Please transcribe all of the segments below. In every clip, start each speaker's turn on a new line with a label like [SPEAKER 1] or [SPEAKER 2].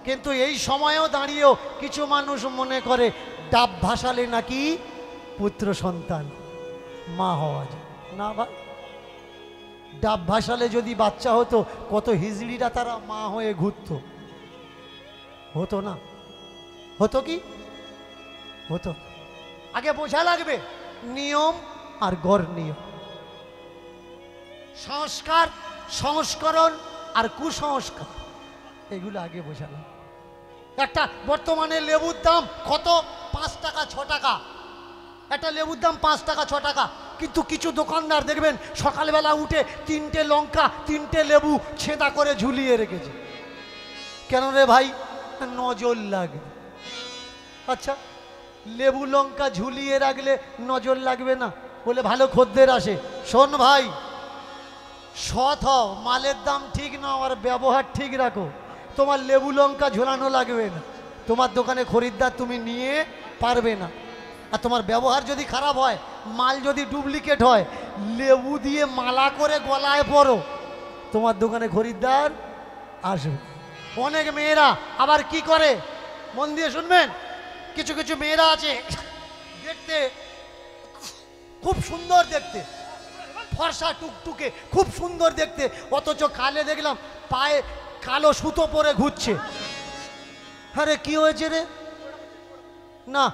[SPEAKER 1] কিন্তু এই সময়েও দাঁড়িয়েও কিছু মানুষ মনে করে ডাব ভাসালে নাকি পুত্র সন্তান মা হওয়া যায় না। ভাই, ডাব ভাসালে যদি বাচ্চা হতো, কত হিজড়িরা তারা মা হয়ে ঘুরতো, হতো না? হতো কি? হতো। আগে বোঝা লাগবে নিয়ম আর গড় নিয়ম, সংস্কার, সংস্করণ আর কুসংস্কার, এগুলো আগে বোঝা লাগবে। একটা বর্তমানে লেবুর দাম কত? 5 টাকা 6 টাকা। একটা লেবুর দাম 5 টাকা 6 টাকা, কিন্তু কিছু দোকানদার দেখবেন সকালবেলা উঠে 3টে লঙ্কা 3টে লেবু ছেঁদা করে ঝুলিয়ে রেখেছে। কেন রে ভাই? নজর লাগবে। আচ্ছা, লেবু লঙ্কা ঝুলিয়ে রাখলে নজর লাগবে না? বলে ভালো খদ্দের আসে। শোন ভাই, সৎ হও, মালের দাম ঠিক নাও আর ব্যবহার ঠিক রাখো, তোমার লেবু লঙ্কা ঝোলানো লাগবে না, তোমার দোকানে খরিদ্দার তুমি নিয়ে পারবে না। আর তোমার ব্যবহার যদি খারাপ হয়, মাল যদি ডুপ্লিকেট হয়, লেবু দিয়ে মালা করে গলায় পরো, তোমার দোকানে খরিদ্দার আসবে। অনেক মেয়েরা আবার কি করে, মন দিয়ে শুনবেন, কিছু কিছু মেয়েরা আছে দেখতে খুব সুন্দর, দেখতে ফর্সা টুকটুকে, খুব সুন্দর দেখতে, অথচ কালে দেখলাম পায়ে কালো সুতো পরে ঘুরছে। আরে কি হয়েছে রে? না,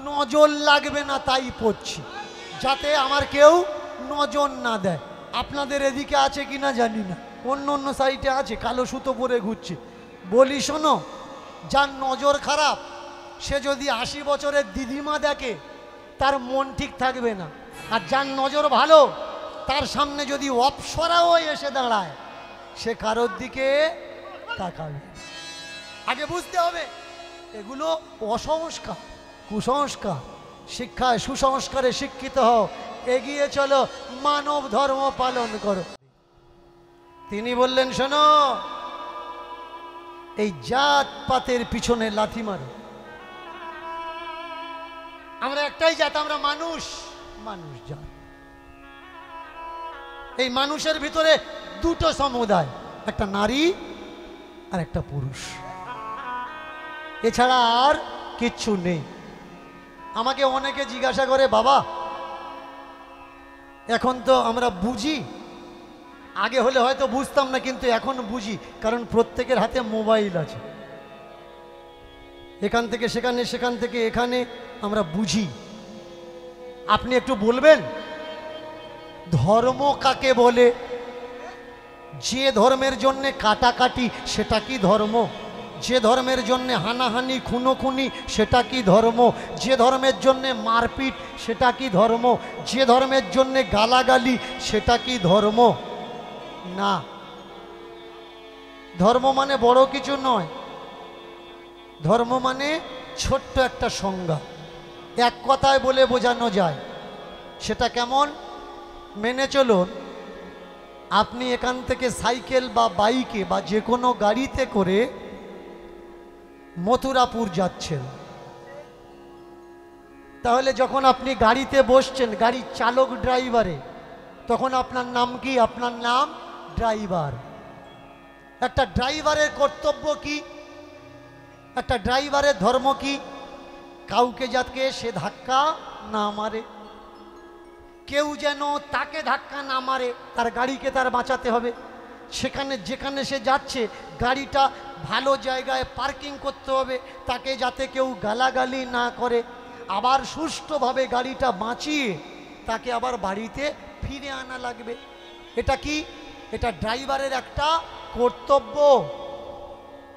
[SPEAKER 1] নজর লাগবে না তাই পড়ছি, যাতে আমার কেউ নজর না দেয়। আপনাদের এদিকে আছে কি না জানি না, অন্য অন্য সাইডে আছে কালো সুতো পরে ঘুরছে। বলি শোনো, যার নজর খারাপ সে যদি 80 বছরের দিদিমা দেখে, তার মন ঠিক থাকবে না। আর যার নজর ভালো, তার সামনে যদি অপ্সরাও এসে দাঁড়ায়, সে কারোর দিকে তাকাবে। আগে বুঝতে হবে এগুলো অসংস্কার, কুসংস্কার। শিক্ষায় সুসংস্কারে শিক্ষিত হও, এগিয়ে চলো, মানব ধর্ম পালন করো। তিনি বললেন, শোনো, এই জাত পাতের পিছনে লাথি মারো। আমরা একটাই জাত, আমরা মানুষ, মানুষ জাত। এই মানুষের ভিতরে দুটো সমুদায়, একটা নারী আর একটা পুরুষ, এছাড়া আর কিচ্ছু নেই। আমাকে অনেকে জিজ্ঞাসা করে, বাবা এখন তো আমরা বুঝি, আগে হলে হয়তো বুঝতাম না, কিন্তু এখন বুঝি, কারণ প্রত্যেকের হাতে মোবাইল আছে, এখান থেকে সেখানে, সেখান থেকে এখানে আমরা বুঝি। আপনি একটু বলবেন ধর্ম কাকে বলে? যে ধর্মের জন্যে কাটাকাটি সেটা কি ধর্ম? যে ধর্মের জন্যে হানাহানি খুনোখুনি সেটা কি ধর্ম? যে ধর্মের জন্যে মারপিট সেটা কি ধর্ম? যে ধর্মের জন্যে গালাগালি সেটা কি ধর্ম? না, ধর্ম মানে বড় কিছু নয়, ধর্ম মানে ছোট্ট একটা সংজ্ঞা, এক কথায় বলে বোঝানো যায়। সেটা কেমন? মেনে চলুন, আপনি এখান থেকে সাইকেল বা বাইকে বা যে কোনো গাড়িতে করে মথুরাপুর যাচ্ছেন, তাহলে যখন আপনি গাড়িতে বসছেন, গাড়ির চালক ড্রাইভারে, তখন আপনার নাম কি? আপনার নাম ড্রাইভার। একটা ড্রাইভারের কর্তব্য কি? একটা ড্রাইভারের ধর্ম কি? কাউকে যাতে সে ধাক্কা না মারে, কেউ যেন তাকে ধাক্কা না মারে, তার গাড়িকে তার বাঁচাতে হবে। সেখানে যেখানে সে যাচ্ছে গাড়িটা ভালো জায়গায় পার্কিং করতে হবে, তাকে যাতে কেউ গালাগালি না করে, আবার সুষ্ঠুভাবে গাড়িটা বাঁচিয়ে তাকে আবার বাড়িতে ফিরে আনা লাগবে। এটা কি? এটা ড্রাইভারের একটা কর্তব্য।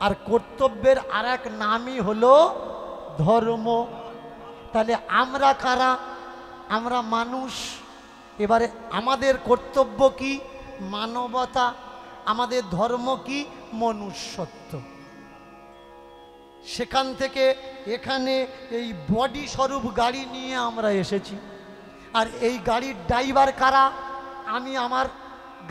[SPEAKER 1] আর কর্তব্যের আর এক নামই হলো ধর্ম। তাহলে আমরা কারা? আমরা মানুষ। এবারে আমাদের কর্তব্য কি? মানবতা। আমাদের ধর্ম কি? মনুষ্যত্ব। সেখান থেকে এখানে এই বডি স্বরূপ গাড়ি নিয়ে আমরা এসেছি। আর এই গাড়ির ড্রাইভার কারা? আমি আমার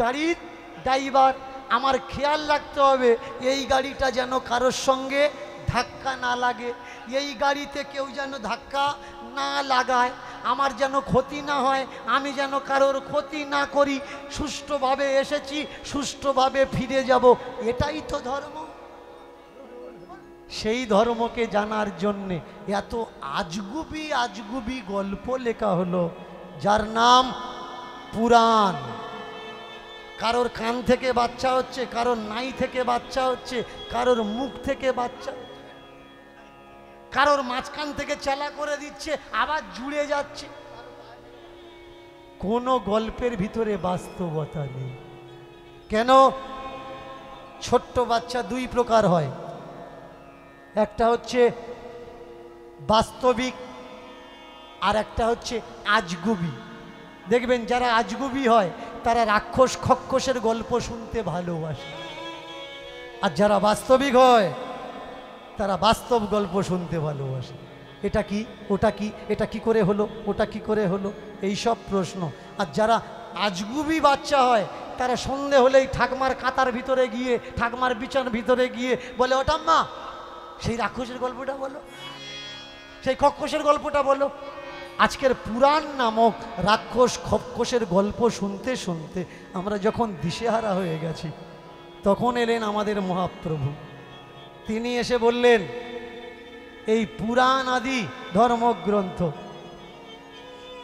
[SPEAKER 1] গাড়ির ড্রাইভার। আমার খেয়াল রাখতে হবে এই গাড়িটা যেন কারোর সঙ্গে ধাক্কা না লাগে, এই গাড়িতে কেউ যেন ধাক্কা না লাগায়, আমার যেন ক্ষতি না হয়, আমি যেন কারোর ক্ষতি না করি। সুষ্ঠুভাবে এসেছি, সুষ্ঠুভাবে ফিরে যাব, এটাই তো ধর্ম। সেই ধর্মকে জানার জন্যে এত আজগুবি আজগুবি গল্প লেখা হলো, যার নাম পুরাণ। কারোর কান থেকে বাচ্চা হচ্ছে, কারোর নাই থেকে বাচ্চা হচ্ছে, কারোর মুখ থেকে বাচ্চা, কারোর মাঝখান থেকে চালা করে দিচ্ছে, আবার জুড়ে যাচ্ছে। কোনো গল্পের ভিতরে বাস্তবতা নেই। কেন? ছোট্ট বাচ্চা দুই প্রকার হয়, একটা হচ্ছে বাস্তবিক আর একটা হচ্ছে আজগুবি। দেখবেন যারা আজগুবি হয় তারা রাক্ষস খক্ষসের গল্প শুনতে ভালোবাসে, আর যারা বাস্তবিক হয় তারা বাস্তব গল্প শুনতে ভালোবাসে। এটা কি, ওটা কি, এটা কি করে হলো, ওটা কি করে হলো, এই সব প্রশ্ন। আর যারা আজগুবি বাচ্চা হয় তারা সন্ধে হলেই ঠাকমার কাতার ভিতরে গিয়ে, ঠাকমার বিছানার ভিতরে গিয়ে বলে, ওটা মা সেই রাক্ষসের গল্পটা বলো, সেই খক্ষসের গল্পটা বলো। আজকের পুরাণ নামক রাক্ষস খক্ষসের গল্প শুনতে শুনতে আমরা যখন দিশেহারা হয়ে গেছি, তখন এলেন আমাদের মহাপ্রভু। তিনি এসে বললেন, এই পুরাণ আদি ধর্মগ্রন্থ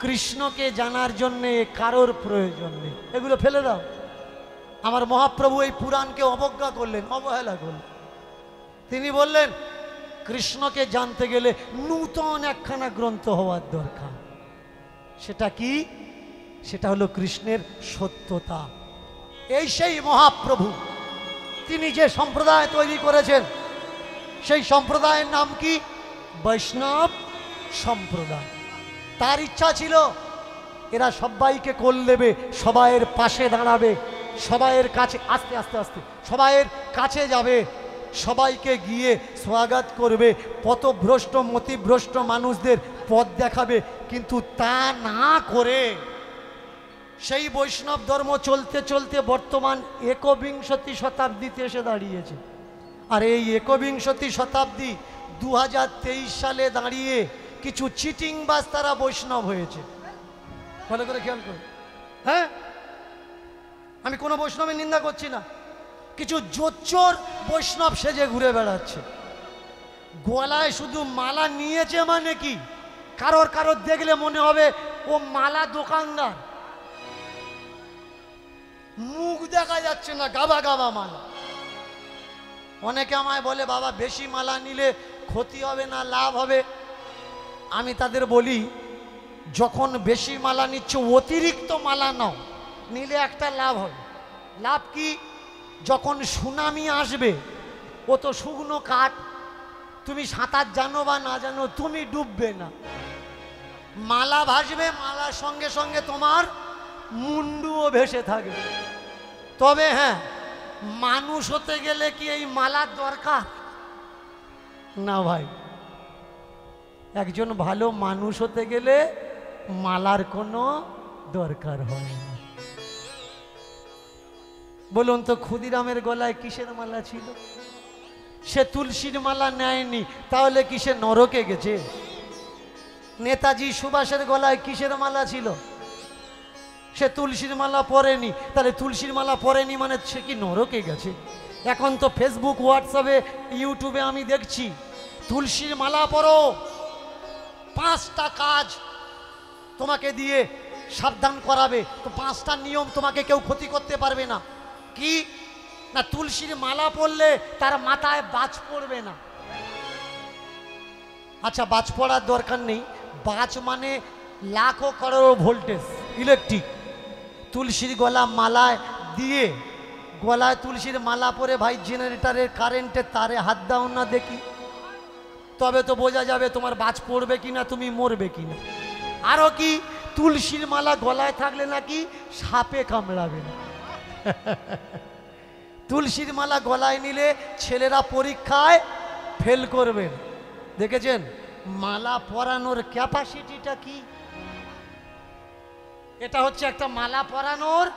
[SPEAKER 1] কৃষ্ণকে জানার জন্যে কারোর প্রয়োজন নেই, এগুলো ফেলে দাও। আমার মহাপ্রভু এই পুরাণকে অবজ্ঞা করলেন, অবহেলা করলেন। তিনি বললেন, কৃষ্ণকে জানতে গেলে নূতন একখানা গ্রন্থ হওয়ার দরকার। সেটা কি? সেটা হলো কৃষ্ণের সত্যতা। এই সেই মহাপ্রভু, তিনি যে সম্প্রদায় তৈরি করেছেন, সেই সম্প্রদায়ের নাম কি? বৈষ্ণব সম্প্রদায়। তার ইচ্ছা ছিল এরা সবাইকে কোল দেবে, সবাইয়ের পাশে দাঁড়াবে, সবাইয়ের কাছে, আস্তে আস্তে আস্তে সবাইয়ের কাছে যাবে, সবাইকে গিয়ে স্বাগত করবে, পথভ্রষ্ট মতিভ্রষ্ট মানুষদের পথ দেখাবে। কিন্তু তা না করে সেই বৈষ্ণব ধর্ম চলতে চলতে বর্তমান একবিংশতি শতাব্দীতে এসে দাঁড়িয়েছে। আর এই একবিংশতি শতাব্দী 2023 সালে দাঁড়িয়ে কিছু চিটিংবাজ তারা বৈষ্ণব হয়েছে। ভালো করে খেয়াল করুন। হ্যাঁ, আমি কোনো বৈষ্ণবের নিন্দা করছি না। কিছু জোচ্চোর বৈষ্ণব সেজে ঘুরে বেড়াচ্ছে, গলায় শুধু মালা নিয়েছে মানে কি, কারোর কারোর দেখলে মনে হবে ও মালা দোকানদার। মুখ দেখা যাচ্ছে না, গাবা গাবা মালা। অনেকে আমায় বলে, বাবা বেশি মালা নিলে ক্ষতি হবে না লাভ হবে? আমি তাদের বলি, যখন বেশি মালা নিচ্ছ অতিরিক্ত মালা নাও, নিলে একটা লাভ হবে। লাভ কি? যখন সুনামি আসবে, ও তো শুকনো কাঠ, তুমি সাঁতার জানো বা না জানো, তুমি ডুববে না। মালা ভাসবে, মালার সঙ্গে সঙ্গে তোমার মুন্ডুও ভেসে থাকবে। তবে হ্যাঁ, মানুষ হতে গেলে কি এই মালার দরকার? না ভাই, একজন ভালো মানুষ হতে গেলে মালার কোনো দরকার হয় না। বলুন তো, ক্ষুদিরামের গলায় কিসের মালা ছিল? সে তুলসীর মালা নেয়নি, তাহলে কি সে নরকে গেছে? নেতাজি সুভাষের গলায় কিসের মালা ছিল? সে তুলসীর মালা পরেনি, তাহলে তুলসীর মালা পরেনি মানে সে কি নরকে গেছে? এখন তো ফেসবুক, হোয়াটসঅ্যাপে, ইউটিউবে আমি দেখছি, তুলসীর মালা পরো, 5টা কাজ তোমাকে দিয়ে সাবধান করাবে, তো 5টা নিয়ম, তোমাকে কেউ ক্ষতি করতে পারবে না। কি না, তুলসীর মালা পরলে তার মাথায় বাজ পড়বে না। আচ্ছা, বাজ পড়ার দরকার নেই, বাজ মানে লাখো করোড় ভোল্টেজ ইলেকট্রিক। তুলসীর গলা মালায় দিয়ে, গলায় তুলসীর মালা পরে ভাই জেনারেটরের কারেন্টের তারে হাত দাও না দেখি, তবে তো বোঝা যাবে তোমার বাজ পড়বে কিনা, তুমি মরবে কিনা। আরো কি, তুলসীর মালা গলায় থাকলে নাকি সাপে কামড়াবে না। তুলসীর মালা গলায় নিলে ছেলেরা পরীক্ষায় ফেল করবেন। দেখেছেন মালা পরানোর ক্যাপাসিটিটা কি? এটা হচ্ছে একটা মালা পরানোর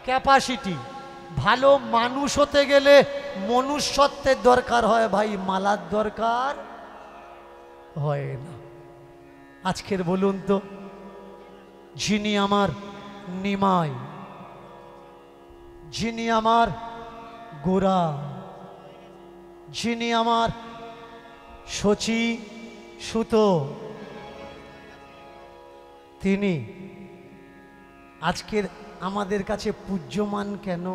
[SPEAKER 1] ক্যাপাসিটি। ভালো মানুষ হতে গেলে মনুষ্যত্বের দরকার হয় ভাই, মালার দরকার হয় না। আজকের বলুন তো, যিনি আমার নিমাই, যিনি আমার গোরা, যিনি আমার শচী সুত, তিনি আজকের আমাদের কাছে পূজ্যমান কেন?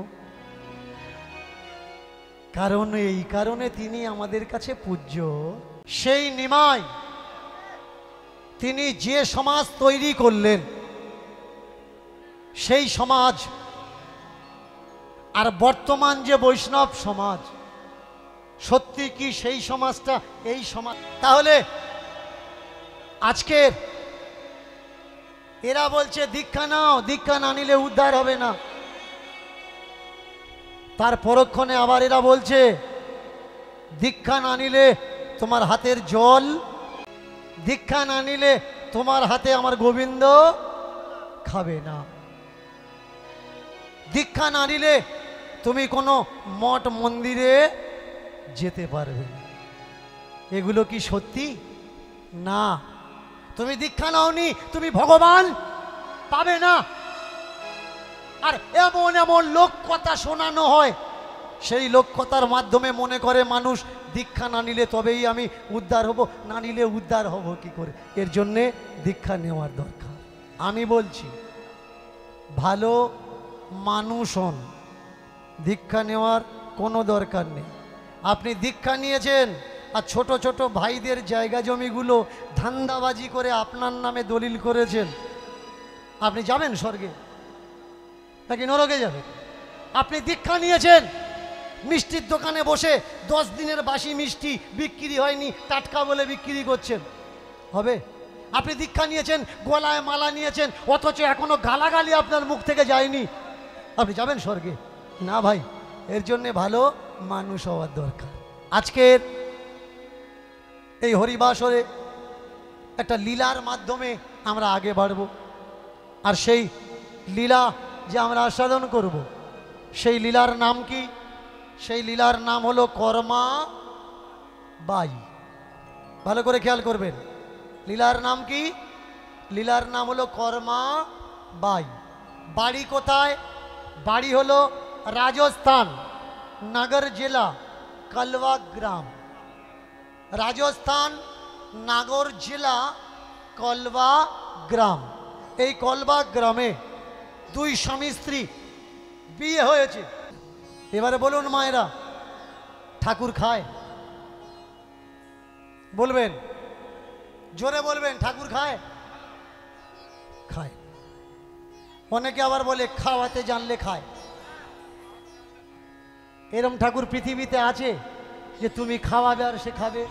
[SPEAKER 1] কারণ এই কারণে তিনি আমাদের কাছে পূজ্য, সেই নিমাই তিনি যে সমাজ তৈরি করলেন, সেই সমাজ আর বর্তমান যে বৈষ্ণব সমাজ, সত্যি কি সেই সমাজটা এই সমাজ? তাহলে আজকের এরা বলছে দীক্ষা নাও, দীক্ষা না নিলে উদ্ধার হবে না। তার পরক্ষণে আবার এরা বলছে দীক্ষা না নিলে তোমার হাতের জল, দীক্ষা না নিলে তোমার হাতে আমার গোবিন্দ খাবে না, দীক্ষা না নিলে তুমি কোনো মঠ মন্দিরে যেতে পারবে না। এগুলো কি সত্যি? না। তুমি দীক্ষা নাওনি, তুমি ভগবান পাবে না। আর এমন এমন লোক কথা শোনানো হয়, সেই লোক কথার মাধ্যমে মনে করে মানুষ দীক্ষা না নিলে তবেই আমি উদ্ধার হব, না নিলে উদ্ধার হব কি করে? এর জন্যে দীক্ষা নেওয়ার দরকার। আমি বলছি ভালো মানুষ হন, দীক্ষা নেওয়ার কোনো দরকার নেই। আপনি দীক্ষা নিয়েছেন আর ছোট ছোট ভাইদের জায়গা জমিগুলো ধান্দাবাজি করে আপনার নামে দলিল করেছেন, আপনি যাবেন স্বর্গে নাকি নরকে যাবেন? আপনি দীক্ষা নিয়েছেন, মিষ্টির দোকানে বসে 10 দিনের বাসি মিষ্টি বিক্রি হয়নি টাটকা বলে বিক্রি করছেন, হবে? আপনি দীক্ষা নিয়েছেন, গলায় মালা নিয়েছেন, অথচ এখনো গালাগালি আপনার মুখ থেকে যায়নি, আপনি যাবেন স্বর্গে? না ভাই, এর জন্যে ভালো মানুষ হওয়ার দরকার। আজকের এই হরিবাসরে একটা লীলার মাধ্যমে আমরা আগে বাড়ব, আর সেই লীলা যে আমরা আস্বাদন করব, সেই লীলার নাম কি? সেই লীলার নাম হলো কর্মা বাই। ভালো করে খেয়াল করবেন, লীলার নাম কি? লীলার নাম হলো কর্মা বাই। বাড়ি কোথায়? বাড়ি হলো রাজস্থান, নগর জেলা, কলवा গ্রাম। রাজস্থান নাগর জেলা কলवा গ্রাম। এই কলवा গ্রামে 2 স্বামী স্ত্রী বিয়ে হয়েছে। এবারে বলুন মায়েরা, ঠাকুর খায়? বলবেন, জোরে বলবেন, ঠাকুর খায়? খায়। অনেকে আবার বলে খাওয়াতে জানলে খায়। এরম ঠাকুর পৃথিবীতে আছে যে তুমি খাওয়াবে আর সে খাবে?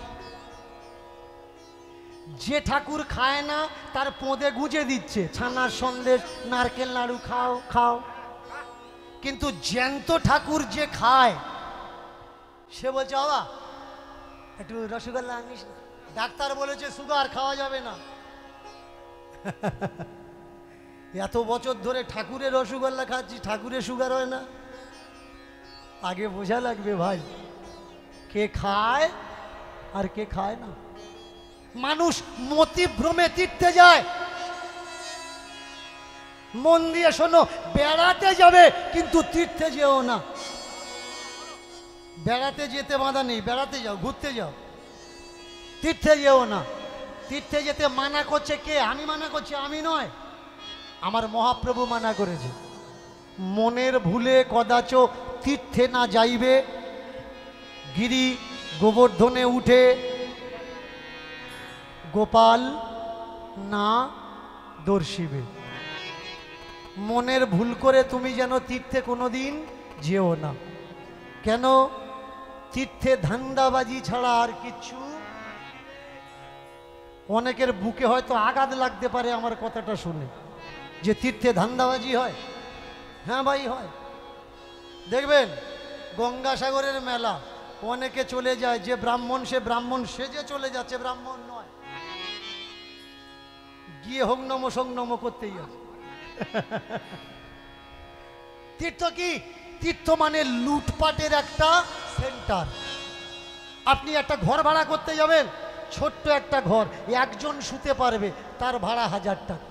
[SPEAKER 1] যে ঠাকুর খায় না তার পোঁদে গুঁজে দিচ্ছে ছানার সন্দেশ, নারকেল নাড়ু, খাও খাও। কিন্তু জ্যান্ত ঠাকুর যে খায়, সে বলছে বাবা একটু রসগোল্লা আনিস না, ডাক্তার বলেছে সুগার, খাওয়া যাবে না। এত বছর ধরে ঠাকুরের রসগোল্লা খাচ্ছি, ঠাকুরের সুগার হয় না? আগে বোঝা লাগবে ভাই, কে খায় আর কে খায় না। মানুষ মতিভ্রমে তীর্থে যায়, মন দিয়ে শোনো, বেড়াতে যাবে কিন্তু তীর্থে যেও না। বেড়াতে যেতে বাধা নেই, বেড়াতে যাও, ঘুরতে যাও, তীর্থে যেও না। তীর্থে যেতে মানা করছে কে? আমি মানা করছি? আমি নয়, আমার মহাপ্রভু মানা করেছে। মনের ভুলে কদাচ তীর্থে না যাইবে, গিরি গোবর্ধনে উঠে গোপাল না দর্শিবে। মনের ভুল করে তুমি যেন তীর্থে কোনোদিন যেও না। কেন? তীর্থে ধান্দাবাজি ছাড়া আর কিচ্ছু। অনেকের বুকে হয়তো আঘাত লাগতে পারে আমার কথাটা শুনে, যে তীর্থে ধান্দাবাজি হয়। হ্যাঁ ভাই হয়। দেখবেন গঙ্গাসাগরের মেলা, অনেকে চলে যায়, যে ব্রাহ্মণ সে ব্রাহ্মণ সেজে চলে যাচ্ছে, ব্রাহ্মণ নয়, গিয়ে হোক নম সং নম করতেই আছে। তীর্থ কি? তীর্থ মানে লুটপাটের একটা সেন্টার। আপনি একটা ঘর ভাড়া করতে যাবেন, ছোট্ট একটা ঘর, একজন শুতে পারবে, তার ভাড়া 1000 টাকা।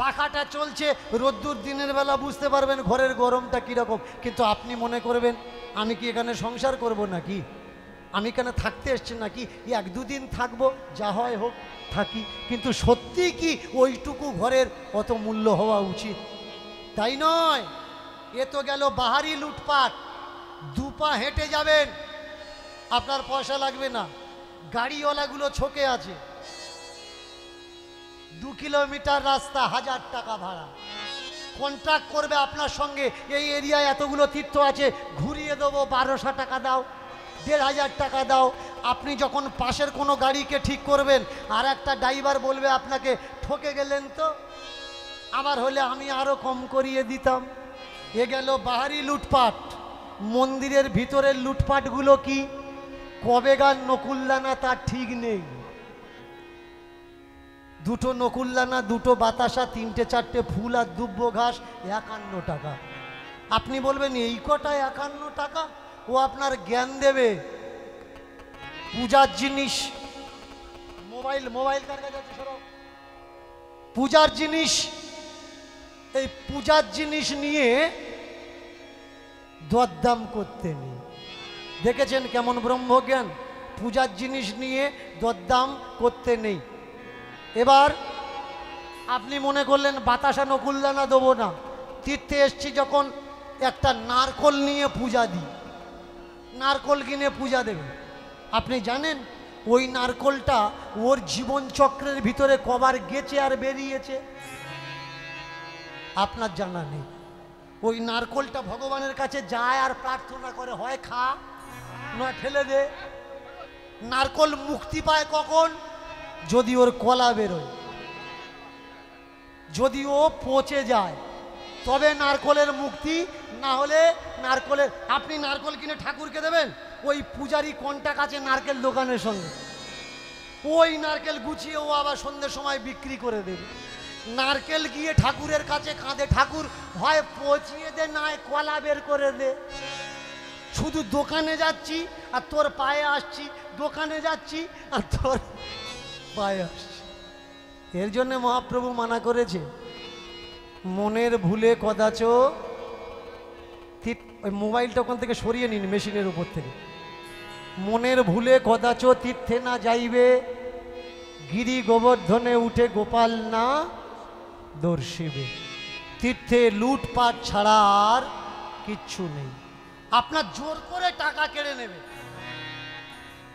[SPEAKER 1] পাখাটা চলছে, রোদ্দুর দিনের বেলা বুঝতে পারবেন ঘরের গরমটা কীরকম, কিন্তু আপনি মনে করবেন আমি কি এখানে সংসার করব নাকি, আমি এখানে থাকতে এসছি নাকি, এক দুদিন থাকবো, যা হয় হোক থাকি। কিন্তু সত্যি কি ওইটুকু ঘরের অত মূল্য হওয়া উচিত? তাই নয়। এ তো গেল বাহারি লুটপাট। দুপা হেঁটে যাবেন, আপনার পয়সা লাগবে না। গাড়িওয়ালাগুলো ছকে আছে, 2 কিলোমিটার রাস্তা 1000 টাকা ভাড়া, কন্ট্রাক্ট করবে আপনার সঙ্গে, এই এরিয়ায় এতগুলো তীর্থ আছে, ঘুরিয়ে দেবো, 1200 টাকা দাও, 1500 টাকা দাও। আপনি যখন পাশের কোনো গাড়িকে ঠিক করবেন, আর একটা ড্রাইভার বলবে আপনাকে, ঠকে গেলেন তো, আবার হলে আমি আরও কম করিয়ে দিতাম। এ গেল বাহারি লুটপাট। মন্দিরের ভিতরের লুটপাটগুলো কি কবেগার নকুলদানা তার ঠিক নেই। 2টো নকুলদানা, 2টো বাতাসা, 3টে 4টে ফুল আর দুব্বো ঘাস, 51 টাকা। আপনি বলবেন এই কটা 51 টাকা? ও আপনার জ্ঞান দেবে। পূজার জিনিস, মোবাইল কার কাছে আছে সরাও। পূজার জিনিস, এই পূজার জিনিস নিয়ে দরদাম করতে নেই। দেখেছেন কেমন ব্রহ্মজ্ঞান? পূজার জিনিস নিয়ে দরদাম করতে নেই। এবার আপনি মনে করলেন বাতাসা নকুলদানা দেবো না, তীর্থে এসছি যখন একটা নারকল নিয়ে পূজা দিই, নারকল কিনে পূজা দেবে। আপনি জানেন ওই নারকলটা ওর জীবন চক্রের ভিতরে কবার গেছে আর বেরিয়েছে? আপনার জানা নেই। ওই নারকলটা ভগবানের কাছে যায় আর প্রার্থনা করে, হয় খা নয় ফেলে দে। নারকল মুক্তি পায় কখন? যদি ওর কলা বেরোয়, যদি ও পচে যায়, তবে নারকলের মুক্তি। না হলে নারকলের, আপনি নারকল কিনে ঠাকুরকে দেবেন, ওই পূজারি কন্টাক্ট আছে নারকেল দোকানের সঙ্গে, ওই নারকেল গুছিয়ে ও আবার সন্ধ্যের সময় বিক্রি করে দেবে। নারকেল গিয়ে ঠাকুরের কাছে কাঁদে, ঠাকুর হয় পচিয়ে দে, না কলা বের করে দে। শুধু দোকানে যাচ্ছি আর তোর পায়ে আসছি, দোকানে যাচ্ছি আর তোর পায়ে আসছি। এর জন্য মহাপ্রভু মানা করেছে, মনের ভুলে কদাচ, ওই মোবাইলটা ওখান থেকে সরিয়ে নিন মেশিনের উপর থেকে। মনের ভুলে কদাচ তীর্থে না যাইবে, গিরি গোবর্ধনে উঠে গোপাল না দর্শিবে। তীর্থে লুটপাট ছাড়া আর কিচ্ছু নেই। আপনার জোর করে টাকা কেড়ে নেবে,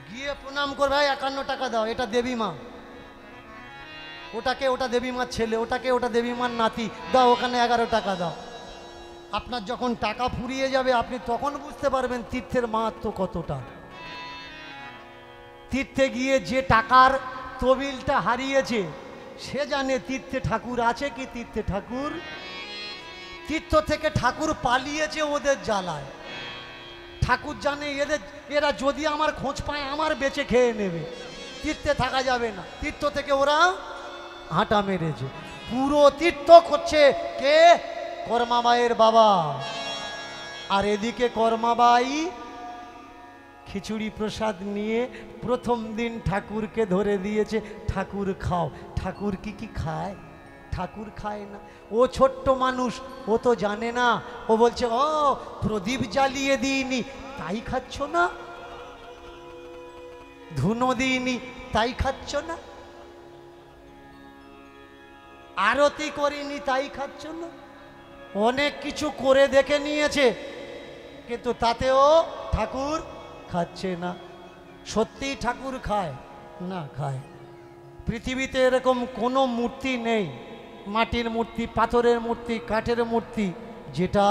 [SPEAKER 1] গিয়ে প্রণাম করবে, 51 টাকা দাও, এটা দেবী মা, ওটা দেবী মার ছেলে, ওটা দেবী মার নাতি, দাও ওখানে 11 টাকা দাও। আপনার যখন টাকা ফুরিয়ে যাবে আপনি তখন বুঝতে পারবেন তীর্থের মাহাত্ম্য কতটা। তীর্থে গিয়ে যে টাকার তবিলটা হারিয়েছে সে জানে তীর্থে ঠাকুর আছে কি তীর্থে ঠাকুর। তীর্থ থেকে ঠাকুর পালিয়েছে ওদের জ্বালায়। ঠাকুর জানে এরা যদি আমার খোঁজ পায় আমার বেঁচে খেয়ে নেবে, তীর্থে থাকা যাবে না। তীর্থ থেকে ওরা হাঁটা মেরেছে। পুরো তীর্থ করছে কে? কর্মাবাইয়ের বাবা। আর এদিকে কর্মাবাই খিচুড়ি প্রসাদ নিয়ে প্রথম দিন ঠাকুরকে ধরে দিয়েছে, ঠাকুর খাও। ঠাকুর কি খায়? ঠাকুর খায় না। ও ছোট্ট মানুষ, ও তো জানে না। ও বলছে, ও প্রদীপ জ্বালিয়ে দিইনি তাই খাচ্ছ না, ধুনো দিইনি তাই খাচ্ছ না, আরতি করিনি তাই খাচ্ছ না। অনেক কিছু করে দেখে নিয়েছে, কিন্তু তাতেও ঠাকুর খাচ্ছে না। সত্যি ঠাকুর খায় না? খায়। পৃথিবীতে এরকম কোনো মূর্তি নেই, মাটির মূর্তি, পাথরের মূর্তি, কাঠের মূর্তি, যেটা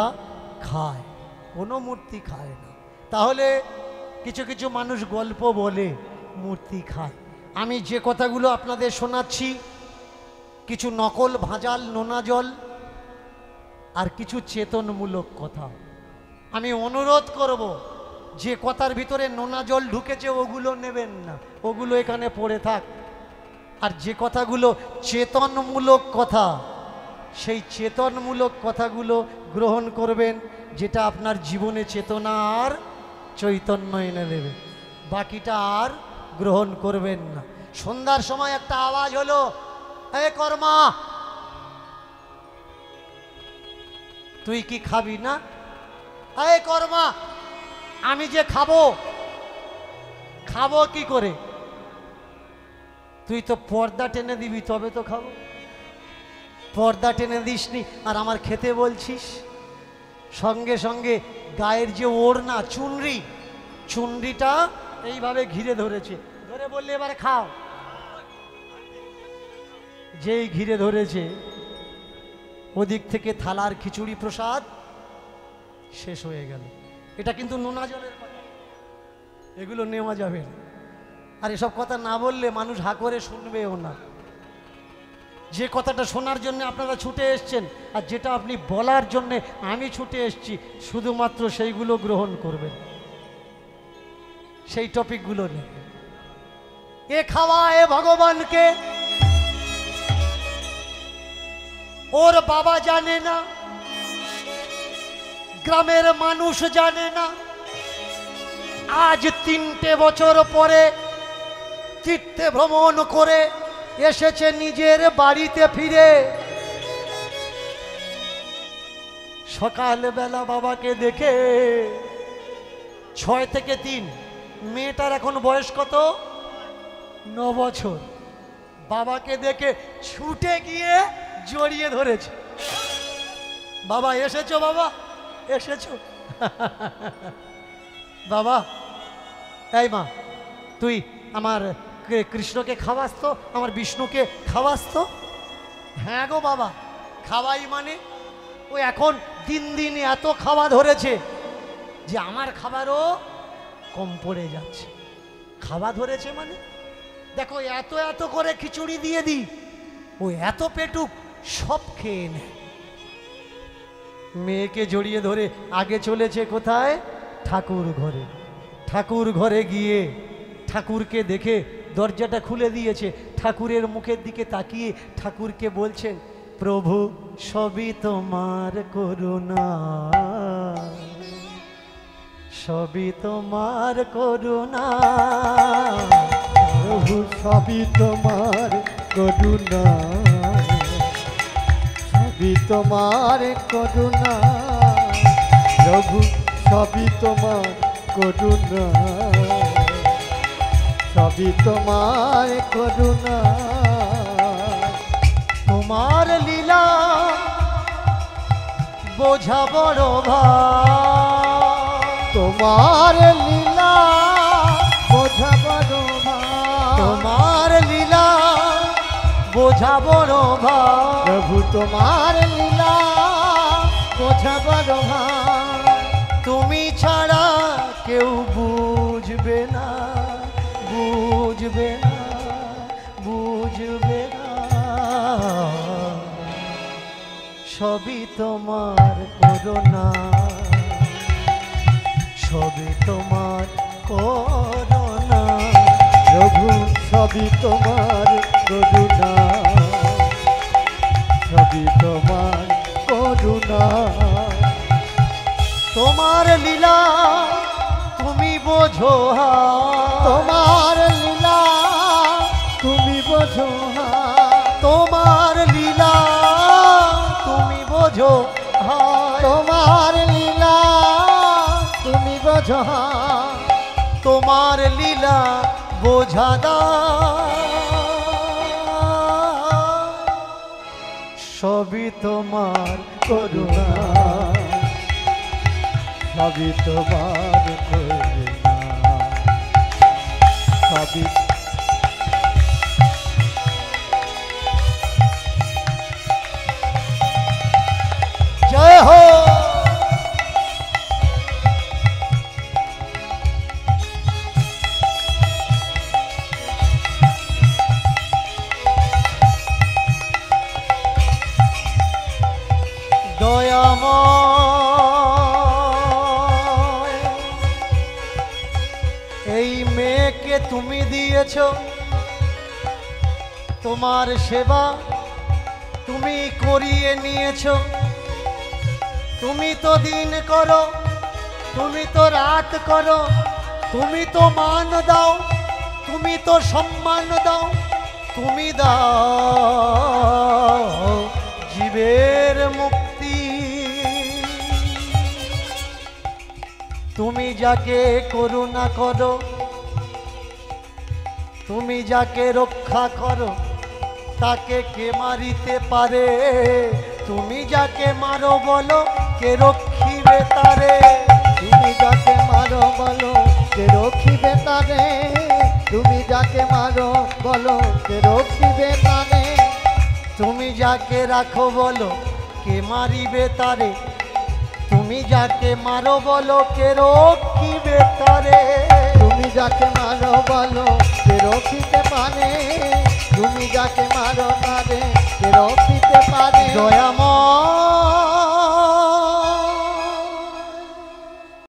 [SPEAKER 1] খায়। কোনো মূর্তি খায় না। তাহলে কিছু কিছু মানুষ গল্প বলে মূর্তি খায়। আমি যে কথাগুলো আপনাদের শোনাচ্ছি, কিছু নকল ভাঁজাল নোনা জল আর কিছু চেতনমূলক কথা। আমি অনুরোধ করব, যে কথার ভিতরে নোনা জল ঢুকেছে ওগুলো নেবেন না, ওগুলো এখানে পড়ে থাক। আর যে কথাগুলো চেতনমূলক কথা, সেই চেতনমূলক কথাগুলো গ্রহণ করবেন, যেটা আপনার জীবনে চেতনা আর চৈতন্য এনে দেবে। বাকিটা আর গ্রহণ করবেন না। সন্ধ্যার সময় একটা আওয়াজ হলো, এ কর্মা, তুই কি খাবি না? আয় কর্মা, আমি যে খাবো কি করে? তুই তো পর্দা টেনে দিবি তবে তো খাবো। পর্দা টেনে দিসনি আর আমার খেতে বলছিস। সঙ্গে সঙ্গে গায়ের যে ওড়না চুনরিটা এইভাবে ঘিরে ধরেছে, ধরে বললে এবারে খাও। যেই ঘিরে ধরেছে ওদিক থেকে থালার খিচুড়ি প্রসাদ শেষ হয়ে গেল। এটা কিন্তু নোনা জলের কথা, এগুলো নেওয়া যাবে না। আর এসব কথা না বললে মানুষ হা করে শুনবেও না। যে কথাটা শোনার জন্য আপনারা ছুটে এসছেন আর যেটা আপনি বলার জন্য আমি ছুটে এসছি, শুধুমাত্র সেইগুলো গ্রহণ করবেন, সেই টপিকগুলো নেই। এ খাওয়ায় ভগবানকে ওর বাবা জানে না, গ্রামের মানুষ জানে না। আজ 3টে বছর পরে তীর্থে ভ্রমণ করে এসেছে নিজের বাড়িতে ফিরে। সকালবেলা বাবাকে দেখে 6 থেকে 3, মেয়েটার এখন বয়স কত? 9 বছর। বাবাকে দেখে ছুটে গিয়ে জড়িয়ে ধরেছে। বাবা এসেছো, বাবা এসেছো। বাবা, এই মা, তুই আমার কৃষ্ণকে খাওয়াস তো, আমার বিষ্ণুকে খাওয়াস তো? হ্যাঁ গো বাবা, খাওয়াই মানে ও এখন দিন দিন এত খাওয়া ধরেছে যে আমার খাবারও কম পড়ে যাচ্ছে। খাওয়া ধরেছে মানে দেখো, এত এত করে খিচুড়ি দিয়ে দিই, ও এত পেটুক সব খেয়ে নেয়। মেয়েকে জড়িয়ে ধরে আগে চলেছে কোথায়? ঠাকুর ঘরে। ঠাকুর ঘরে গিয়ে ঠাকুরকে দেখে দরজাটা খুলে দিয়েছে। ঠাকুরের মুখের দিকে তাকিয়ে ঠাকুরকে বলছেন, প্রভু সবই তোমার করুণা, সবই তোমার করুণা,
[SPEAKER 2] প্রভু সবই তোমার করুণা, সবই তোমার করুণা, প্রভু সবই তোমার করুণা, সবই তোমার করুণা।
[SPEAKER 1] তোমার লীলা বোঝা বড় ভার,
[SPEAKER 2] তোমার লীলা বোঝা বড় ভার,
[SPEAKER 1] তোমার লীলা বোঝা বড় ভার,
[SPEAKER 2] প্রভু তোমার লীলা বোঝা বড় ভার।
[SPEAKER 1] তুমি ছাড়া কেউ বুঝবে না, বুঝবে না, বুঝবে না। সবই তোমার করুণা, সবই তোমার করুণা,
[SPEAKER 2] প্রভু সবই তোমার করুণা, সবই তোমার করুণা।
[SPEAKER 1] তোমার লীলা তুমি বোঝো,
[SPEAKER 2] তোমার লীলা তুমি বোঝো,
[SPEAKER 1] তোমার লীলা তুমি বোঝো,
[SPEAKER 2] তোমার লীলা তুমি বোঝো,
[SPEAKER 1] তোমার লীলা বোঝা দাও। সবই তোমার
[SPEAKER 2] করুণা, সবই তোমার করুণা, সবই
[SPEAKER 1] জয় হো। দয়াময়, এই মেয়েকে তুমি দিয়েছ, তোমার সেবা তুমি করিয়ে নিয়েছ। তুমি তো দিন করো, তুমি তো রাত করো, তুমি তো মান দাও, তুমি তো সম্মান দাও, তুমি দাও জীবের মুক্তি। তুমি যাকে করুণা করো, তুমি যাকে রক্ষা করো, তাকে কে মারিতে পারে? তুমি যাকে মারো বলো, কে রক্ষিবে তারে?
[SPEAKER 2] তুমি যাকে মারো বলো কে রক্ষিবে তারে, তুমি যাকে মারো বলো কে রক্ষিবে তারে,
[SPEAKER 1] তুমি যাকে রাখো বলো, কে মারিবে তারে? তুমি যাকে মারো বলো, কে রক্ষিবে তারে?
[SPEAKER 2] তুমি যাকে মারো বলো কে রক্ষিতে পারে, তুমি যাকে মারো তারে কে রক্ষিতে পারে।
[SPEAKER 1] দয়াময়